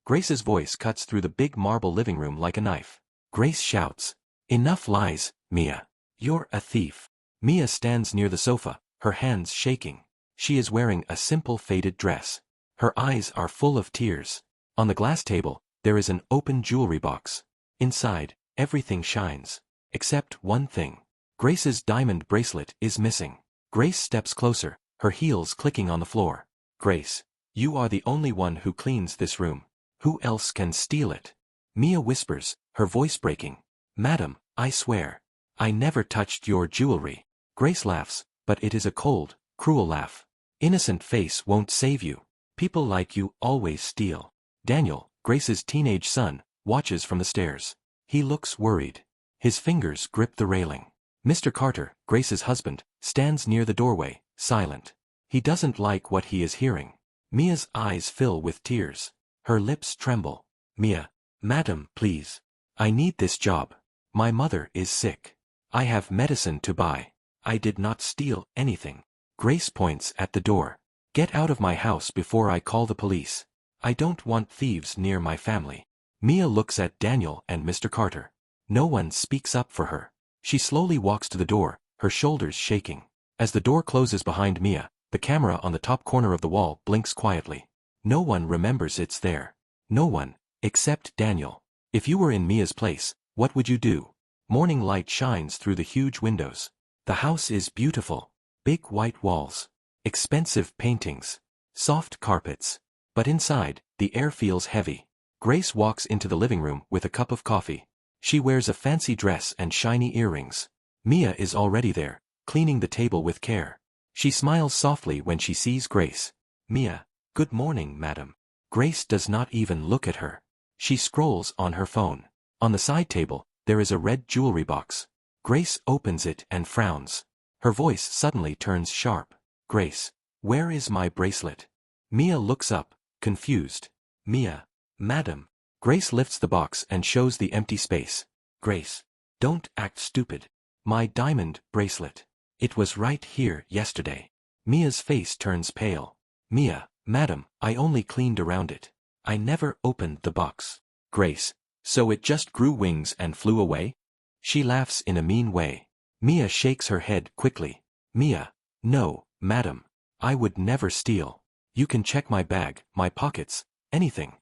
Grace's voice cuts through the big marble living room like a knife. Grace shouts, "Enough lies, Mia. You're a thief." Mia stands near the sofa, her hands shaking. She is wearing a simple faded dress. Her eyes are full of tears. On the glass table, there is an open jewelry box. Inside, everything shines. Except one thing. Grace's diamond bracelet is missing. Grace steps closer, her heels clicking on the floor. "Grace, you are the only one who cleans this room. Who else can steal it?" Mia whispers, her voice breaking. "Madam, I swear. I never touched your jewelry." Grace laughs, but it is a cold, cruel laugh. "Innocent face won't save you. People like you always steal." Daniel, Grace's teenage son, watches from the stairs. He looks worried. His fingers grip the railing. Mr. Carter, Grace's husband, stands near the doorway, silent. He doesn't like what he is hearing. Mia's eyes fill with tears. Her lips tremble. "Mia, madam, please. I need this job. My mother is sick. I have medicine to buy. I did not steal anything." Grace points at the door. "Get out of my house before I call the police. I don't want thieves near my family." Mia looks at Daniel and Mr. Carter. No one speaks up for her. She slowly walks to the door, her shoulders shaking. As the door closes behind Mia, the camera on the top corner of the wall blinks quietly. No one remembers it's there. No one, except Daniel. If you were in Mia's place, what would you do? Morning light shines through the huge windows. The house is beautiful. Big white walls. Expensive paintings. Soft carpets. But inside, the air feels heavy. Grace walks into the living room with a cup of coffee. She wears a fancy dress and shiny earrings. Mia is already there, cleaning the table with care. She smiles softly when she sees Grace. "Mia, good morning, madam." Grace does not even look at her. She scrolls on her phone. On the side table, there is a red jewelry box. Grace opens it and frowns. Her voice suddenly turns sharp. "Grace, where is my bracelet?" Mia looks up, confused. "Mia, madam." Grace lifts the box and shows the empty space. "Grace, don't act stupid. My diamond bracelet. It was right here yesterday." Mia's face turns pale. "Mia, madam, I only cleaned around it. I never opened the box." "Grace, so it just grew wings and flew away?" She laughs in a mean way. Mia shakes her head quickly. "Mia, no, madam. I would never steal. You can check my bag, my pockets, anything."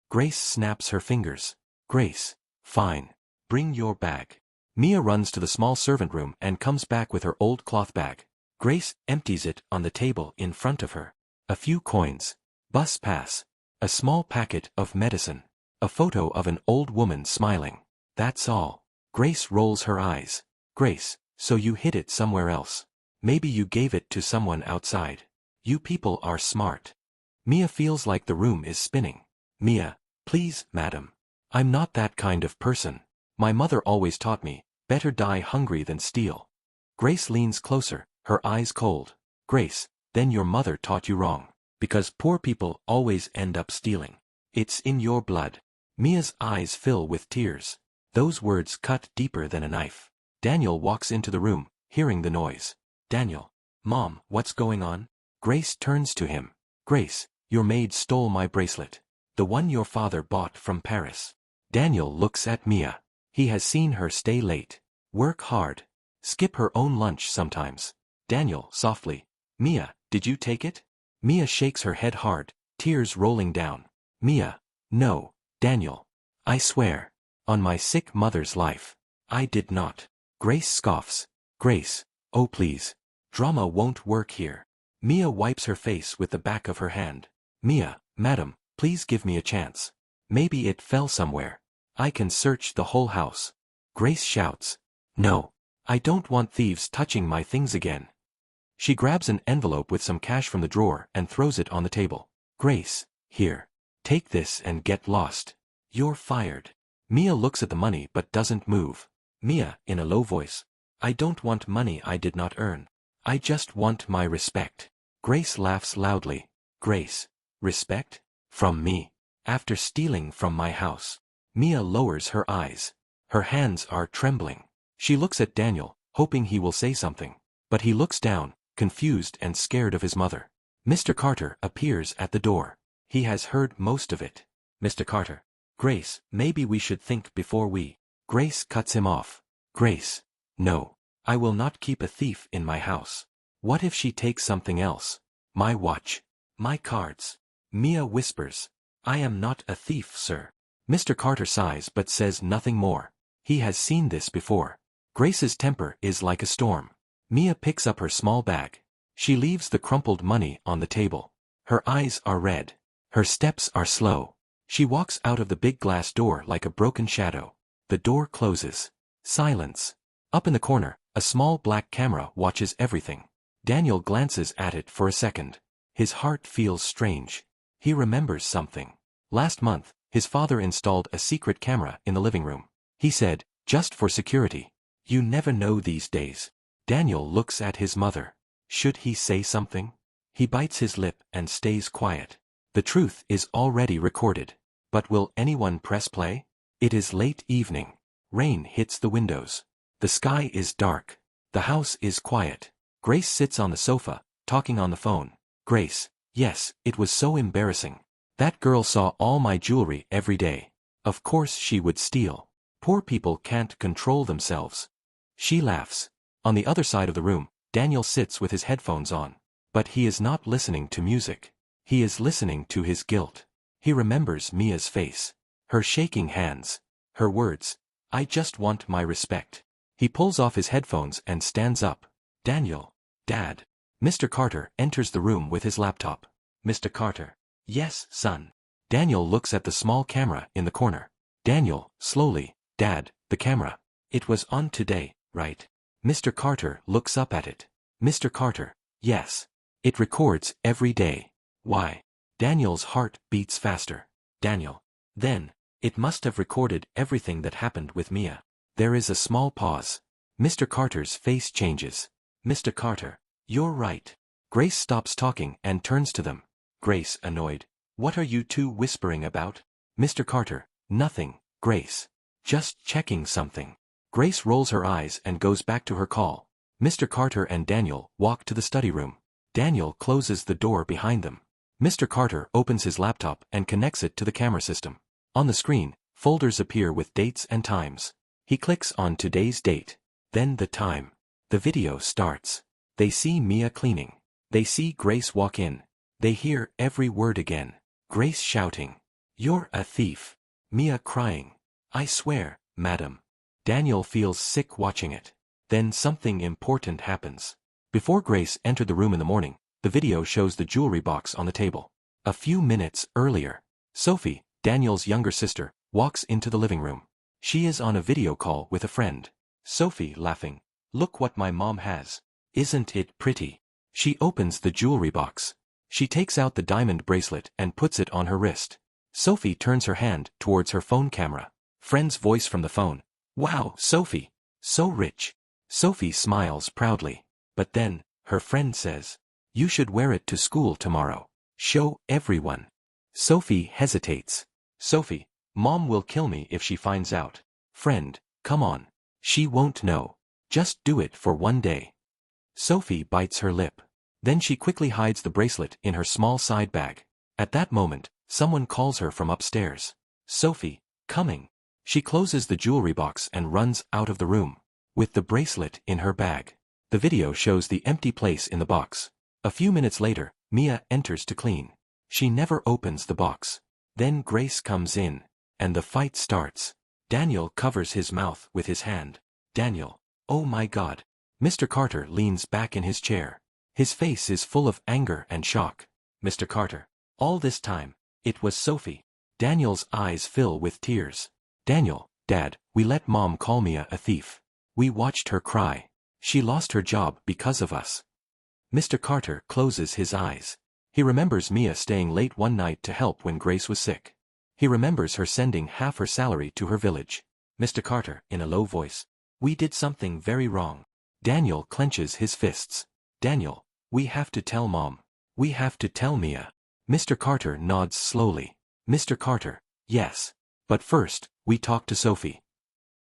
Grace snaps her fingers. "Grace, fine. Bring your bag." Mia runs to the small servant room and comes back with her old cloth bag. Grace empties it on the table in front of her. A few coins. Bus pass. A small packet of medicine. A photo of an old woman smiling. That's all. Grace rolls her eyes. "Grace, so you hid it somewhere else. Maybe you gave it to someone outside. You people are smart." Mia feels like the room is spinning. "Mia, please, madam. I'm not that kind of person. My mother always taught me, better die hungry than steal." Grace leans closer, her eyes cold. "Grace, then your mother taught you wrong. Because poor people always end up stealing. It's in your blood." Mia's eyes fill with tears. Those words cut deeper than a knife. Daniel walks into the room, hearing the noise. "Daniel. Mom, what's going on?" Grace turns to him. "Grace, your maid stole my bracelet. The one your father bought from Paris." Daniel looks at Mia. He has seen her stay late. Work hard. Skip her own lunch sometimes. Daniel, softly. "Mia, did you take it?" Mia shakes her head hard, tears rolling down. "Mia, no, Daniel. I swear. On my sick mother's life. I did not." Grace scoffs. "Grace, oh please. Drama won't work here." Mia wipes her face with the back of her hand. "Mia, madam, please give me a chance. Maybe it fell somewhere. I can search the whole house." Grace shouts. "No. I don't want thieves touching my things again." She grabs an envelope with some cash from the drawer and throws it on the table. "Grace, here. Take this and get lost. You're fired." Mia looks at the money but doesn't move. Mia, in a low voice. "I don't want money I did not earn. I just want my respect." Grace laughs loudly. "Grace, respect? From me? After stealing from my house?" Mia lowers her eyes. Her hands are trembling. She looks at Daniel, hoping he will say something. But he looks down, confused and scared of his mother. Mr. Carter appears at the door. He has heard most of it. Mr. Carter. Grace, maybe we should think before we. Grace cuts him off. Grace. No. I will not keep a thief in my house. What if she takes something else? My watch. My cards. Mia whispers. I am not a thief, sir. Mr. Carter sighs but says nothing more. He has seen this before. Grace's temper is like a storm. Mia picks up her small bag. She leaves the crumpled money on the table. Her eyes are red. Her steps are slow. She walks out of the big glass door like a broken shadow. The door closes. Silence. Up in the corner, a small black camera watches everything. Daniel glances at it for a second. His heart feels strange. He remembers something. Last month, his father installed a secret camera in the living room. He said, just for security. You never know these days. Daniel looks at his mother. Should he say something? He bites his lip and stays quiet. The truth is already recorded. But will anyone press play? It is late evening. Rain hits the windows. The sky is dark. The house is quiet. Grace sits on the sofa, talking on the phone. Grace, yes, it was so embarrassing. That girl saw all my jewelry every day. Of course she would steal. Poor people can't control themselves. She laughs. On the other side of the room, Daniel sits with his headphones on. But he is not listening to music. He is listening to his guilt. He remembers Mia's face. Her shaking hands. Her words. I just want my respect. He pulls off his headphones and stands up. Daniel. Dad. Mr. Carter enters the room with his laptop. Mr. Carter. Yes, son. Daniel looks at the small camera in the corner. Daniel, slowly. Dad, the camera. It was on today, right? Mr. Carter looks up at it. Mr. Carter. Yes. It records every day. Why? Daniel's heart beats faster. Daniel. Then, it must have recorded everything that happened with Mia. There is a small pause. Mr. Carter's face changes. Mr. Carter. You're right. Grace stops talking and turns to them. Grace, annoyed. What are you two whispering about? Mr. Carter. Nothing, Grace. Just checking something. Grace rolls her eyes and goes back to her call. Mr. Carter and Daniel walk to the study room. Daniel closes the door behind them. Mr. Carter opens his laptop and connects it to the camera system. On the screen, folders appear with dates and times. He clicks on today's date. Then the time. The video starts. They see Mia cleaning. They see Grace walk in. They hear every word again. Grace shouting. You're a thief. Mia crying. I swear, madam. Daniel feels sick watching it. Then something important happens. Before Grace entered the room in the morning, the video shows the jewelry box on the table. A few minutes earlier, Sophie, Daniel's younger sister, walks into the living room. She is on a video call with a friend. Sophie laughing. Look what my mom has. Isn't it pretty? She opens the jewelry box. She takes out the diamond bracelet and puts it on her wrist. Sophie turns her hand towards her phone camera. Friend's voice from the phone. Wow, Sophie. So rich. Sophie smiles proudly. But then, her friend says, you should wear it to school tomorrow. Show everyone. Sophie hesitates. Sophie, Mom will kill me if she finds out. Friend, come on. She won't know. Just do it for one day. Sophie bites her lip. Then she quickly hides the bracelet in her small side bag. At that moment, someone calls her from upstairs. Sophie, coming. She closes the jewelry box and runs out of the room. With the bracelet in her bag. The video shows the empty place in the box. A few minutes later, Mia enters to clean. She never opens the box. Then Grace comes in. And the fight starts. Daniel covers his mouth with his hand. Daniel. Oh my God. Mr. Carter leans back in his chair. His face is full of anger and shock. Mr. Carter. All this time, it was Sophie. Daniel's eyes fill with tears. Daniel, Dad, we let Mom call Mia a thief. We watched her cry. She lost her job because of us. Mr. Carter closes his eyes. He remembers Mia staying late one night to help when Grace was sick. He remembers her sending half her salary to her village. Mr. Carter, in a low voice. We did something very wrong. Daniel clenches his fists. Daniel, we have to tell Mom. We have to tell Mia. Mr. Carter nods slowly. Mr. Carter, yes. But first, we talk to Sophie.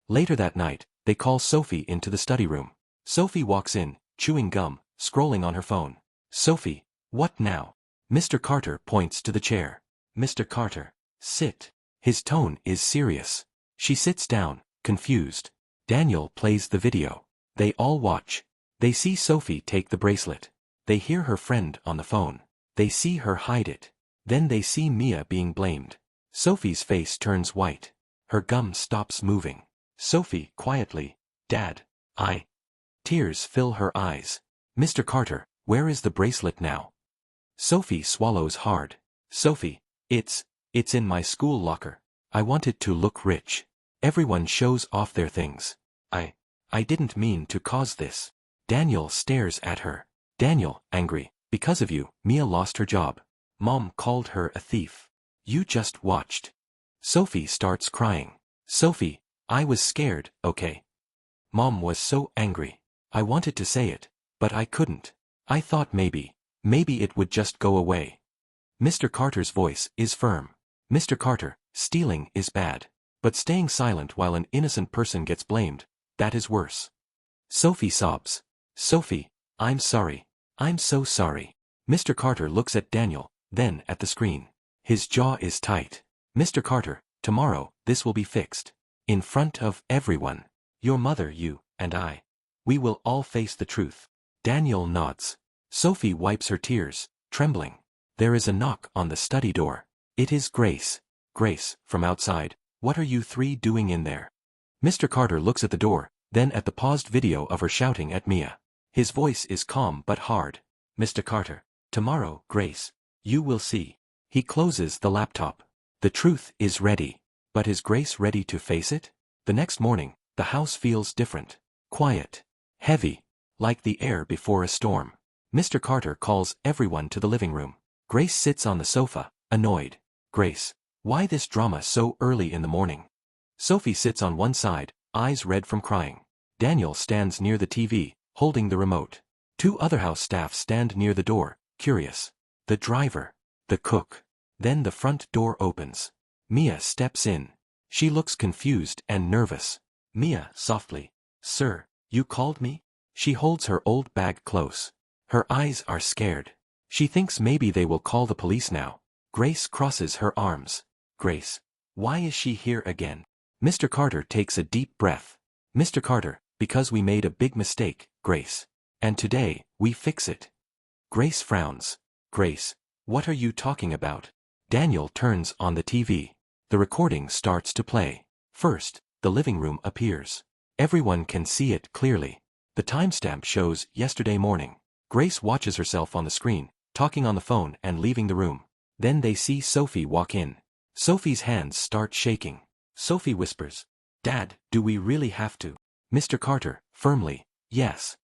Later that night, they call Sophie into the study room. Sophie walks in, chewing gum, scrolling on her phone. Sophie, what now? Mr. Carter points to the chair. Mr. Carter, sit. His tone is serious. She sits down, confused. Daniel plays the video. They all watch. They see Sophie take the bracelet. They hear her friend on the phone. They see her hide it. Then they see Mia being blamed. Sophie's face turns white. Her gum stops moving. Sophie, quietly, "Dad, I..." Tears fill her eyes. "Mr. Carter, where is the bracelet now?" Sophie swallows hard. "Sophie, it's in my school locker. I wanted to look rich. Everyone shows off their things. I didn't mean to cause this." Daniel stares at her. Daniel, angry. "Because of you, Mia lost her job. Mom called her a thief. You just watched." Sophie starts crying. "Sophie, I was scared, okay? Mom was so angry. I wanted to say it, but I couldn't. I thought maybe it would just go away." Mr. Carter's voice is firm. "Mr. Carter, stealing is bad. But staying silent while an innocent person gets blamed, that is worse." Sophie sobs. "Sophie, I'm sorry. I'm so sorry." Mr. Carter looks at Daniel, then at the screen. His jaw is tight. "Mr. Carter, tomorrow, this will be fixed. In front of everyone. Your mother, you, and I. We will all face the truth." Daniel nods. Sophie wipes her tears, trembling. There is a knock on the study door. It is Grace. "Grace, from outside, what are you three doing in there?" Mr. Carter looks at the door, then at the paused video of her shouting at Mia. His voice is calm but hard. "Mr. Carter, tomorrow, Grace, you will see." He closes the laptop. The truth is ready. But is Grace ready to face it? The next morning, the house feels different. Quiet. Heavy. Like the air before a storm. Mr. Carter calls everyone to the living room. Grace sits on the sofa, annoyed. "Grace, why this drama so early in the morning?" Sophie sits on one side, eyes red from crying. Daniel stands near the TV, holding the remote. Two other house staff stand near the door, curious. The driver. The cook. Then the front door opens. Mia steps in. She looks confused and nervous. "Mia," softly. "Sir, you called me?" She holds her old bag close. Her eyes are scared. She thinks maybe they will call the police now. Grace crosses her arms. "Grace, why is she here again?" Mr. Carter takes a deep breath. "Mr. Carter, because we made a big mistake, Grace. And today, we fix it." Grace frowns. "Grace, what are you talking about?" Daniel turns on the TV. The recording starts to play. First, the living room appears. Everyone can see it clearly. The timestamp shows yesterday morning. Grace watches herself on the screen, talking on the phone and leaving the room. Then they see Sophie walk in. Sophie's hands start shaking. Sophie whispers, "Dad, do we really have to?" Mr. Carter, firmly, "Yes."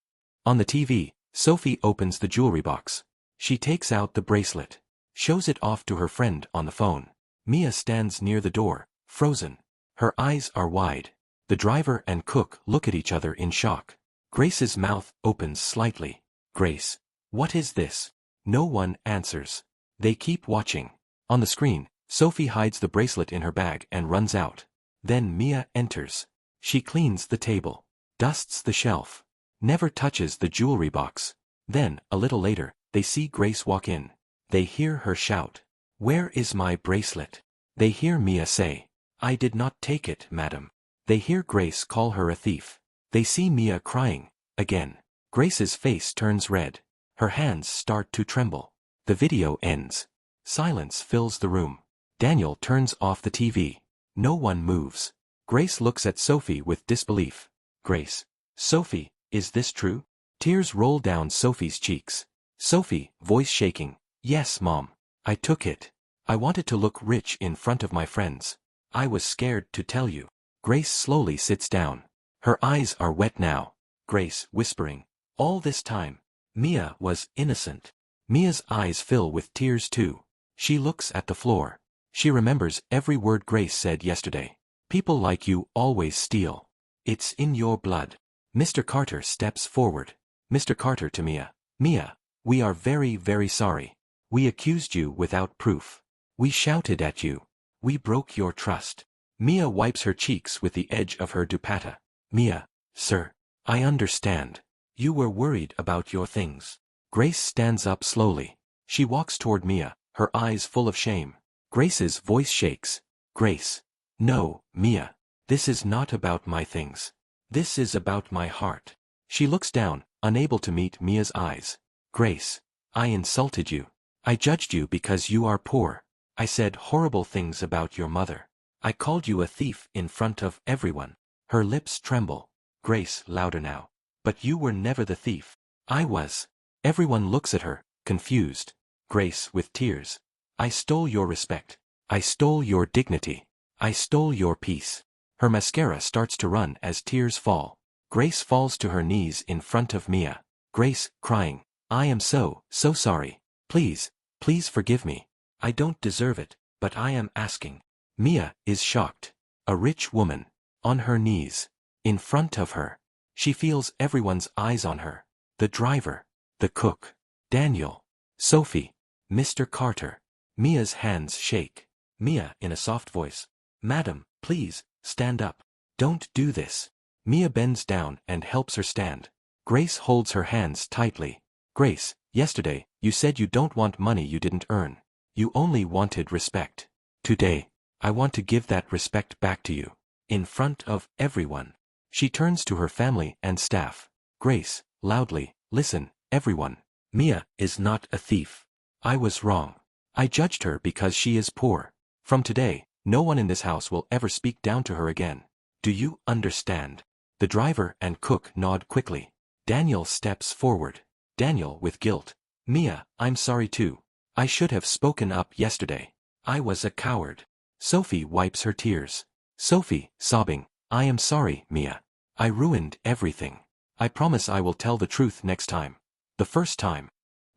On the TV, Sophie opens the jewelry box. She takes out the bracelet. Shows it off to her friend on the phone. Mia stands near the door, frozen. Her eyes are wide. The driver and cook look at each other in shock. Grace's mouth opens slightly. "Grace, what is this?" No one answers. They keep watching. On the screen, Sophie hides the bracelet in her bag and runs out. Then Mia enters. She cleans the table. Dusts the shelf. Never touches the jewelry box. Then, a little later, they see Grace walk in. They hear her shout, "Where is my bracelet?" They hear Mia say, "I did not take it, madam." They hear Grace call her a thief. They see Mia crying, again. Grace's face turns red. Her hands start to tremble. The video ends. Silence fills the room. Daniel turns off the TV. No one moves. Grace looks at Sophie with disbelief. "Grace. Sophie, is this true?" Tears roll down Sophie's cheeks. Sophie, voice shaking, "Yes, Mom. I took it. I wanted to look rich in front of my friends. I was scared to tell you." Grace slowly sits down. Her eyes are wet now. Grace, whispering, "All this time, Mia was innocent." Mia's eyes fill with tears too. She looks at the floor. She remembers every word Grace said yesterday. "People like you always steal. It's in your blood." Mr. Carter steps forward. Mr. Carter to Mia. "Mia, we are very, very sorry. We accused you without proof. We shouted at you. We broke your trust." Mia wipes her cheeks with the edge of her dupatta. "Mia, sir, I understand. You were worried about your things." Grace stands up slowly. She walks toward Mia, her eyes full of shame. Grace's voice shakes. Grace. No, Mia. This is not about my things. This is about my heart. She looks down, unable to meet Mia's eyes. Grace. I insulted you. I judged you because you are poor. I said horrible things about your mother. I called you a thief in front of everyone. Her lips tremble. Grace, louder now. But you were never the thief. I was. Everyone looks at her, confused. Grace, with tears. I stole your respect. I stole your dignity. I stole your peace. Her mascara starts to run as tears fall. Grace falls to her knees in front of Mia. Grace, crying. I am so sorry. Please, please forgive me. I don't deserve it, but I am asking. Mia is shocked. A rich woman. On her knees. In front of her. She feels everyone's eyes on her. The driver. The cook. Daniel. Sophie. Mr. Carter. Mia's hands shake. Mia, in a soft voice. Madam, please, stand up. Don't do this. Mia bends down and helps her stand. Grace holds her hands tightly. Grace, yesterday, you said you don't want money you didn't earn. You only wanted respect. Today, I want to give that respect back to you. In front of everyone. She turns to her family and staff. Grace, loudly, listen, everyone. Mia is not a thief. I was wrong. I judged her because she is poor. From today, no one in this house will ever speak down to her again. Do you understand? The driver and cook nod quickly. Daniel steps forward. Daniel with guilt. Mia, I'm sorry too. I should have spoken up yesterday. I was a coward. Sophie wipes her tears. Sophie, sobbing. I am sorry, Mia. I ruined everything. I promise I will tell the truth next time. The first time.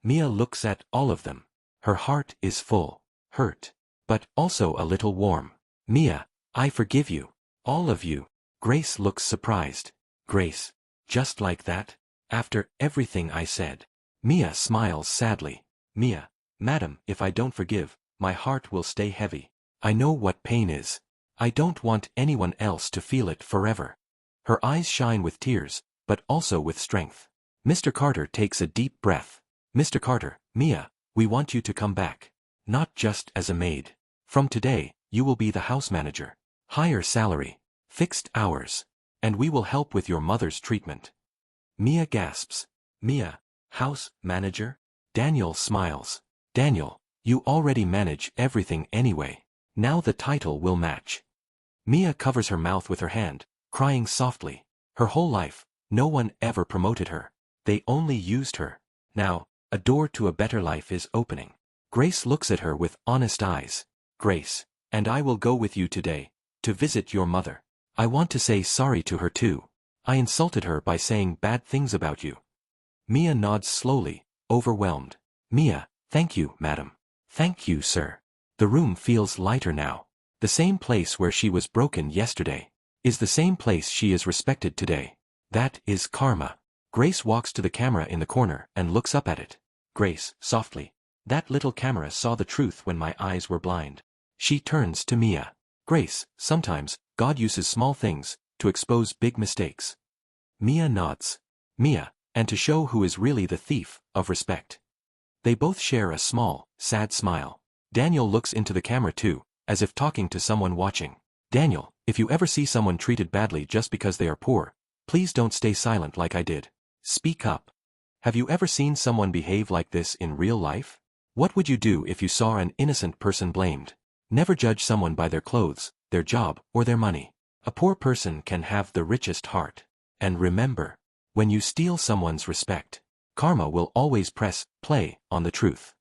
Mia looks at all of them. Her heart is full. Hurt. But also a little warm. Mia, I forgive you. All of you. Grace looks surprised. Grace. Just like that? After everything I said. Mia smiles sadly. Mia. Madam, if I don't forgive, my heart will stay heavy. I know what pain is. I don't want anyone else to feel it forever. Her eyes shine with tears, but also with strength. Mr. Carter takes a deep breath. Mr. Carter, Mia, we want you to come back. Not just as a maid. From today, you will be the house manager. Higher salary. Fixed hours. And we will help with your mother's treatment. Mia gasps. Mia, house manager? Daniel smiles. Daniel, you already manage everything anyway. Now the title will match. Mia covers her mouth with her hand, crying softly. Her whole life, no one ever promoted her. They only used her. Now, a door to a better life is opening. Grace looks at her with honest eyes. Grace, and I will go with you today, to visit your mother. I want to say sorry to her too. I insulted her by saying bad things about you. Mia nods slowly, overwhelmed. Mia, thank you, madam. Thank you, sir. The room feels lighter now. The same place where she was broken yesterday is the same place she is respected today. That is karma. Grace walks to the camera in the corner and looks up at it. Grace, softly. That little camera saw the truth when my eyes were blind. She turns to Mia. Grace, sometimes, God uses small things to expose big mistakes. Mia nods. Mia, and to show who is really the thief of respect. They both share a small, sad smile. Daniel looks into the camera too, as if talking to someone watching. Daniel, if you ever see someone treated badly just because they are poor, please don't stay silent like I did. Speak up. Have you ever seen someone behave like this in real life? What would you do if you saw an innocent person blamed? Never judge someone by their clothes, their job, or their money. A poor person can have the richest heart. And remember, when you steal someone's respect, karma will always press play on the truth.